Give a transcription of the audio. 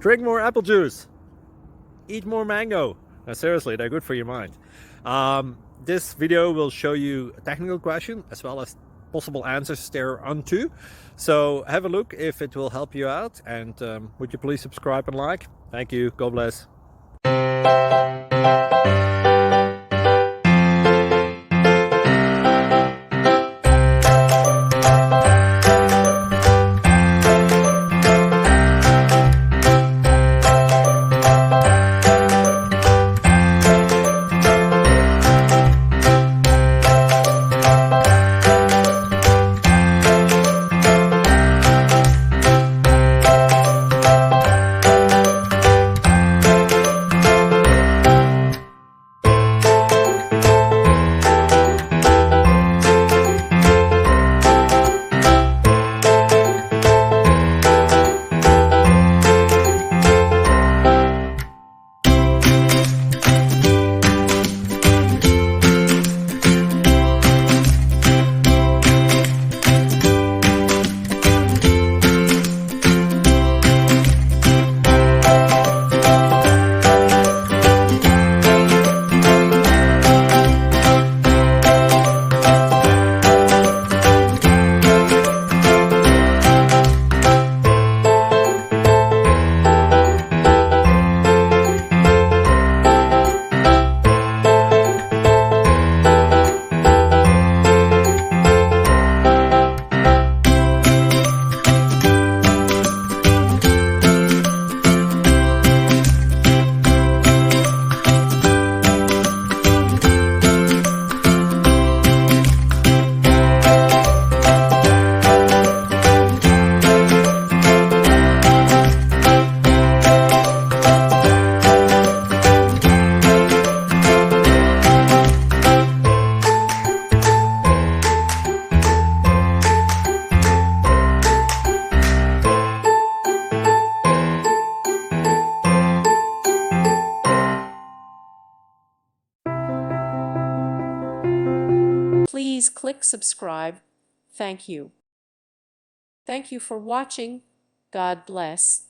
Drink more apple juice. Eat more mango. No, seriously, they're good for your mind. This video will show you a technical question as well as possible answers thereunto. So have a look if it will help you out, and would you please subscribe and like? Thank you. God bless. Please click subscribe. Thank you. Thank you for watching. God bless.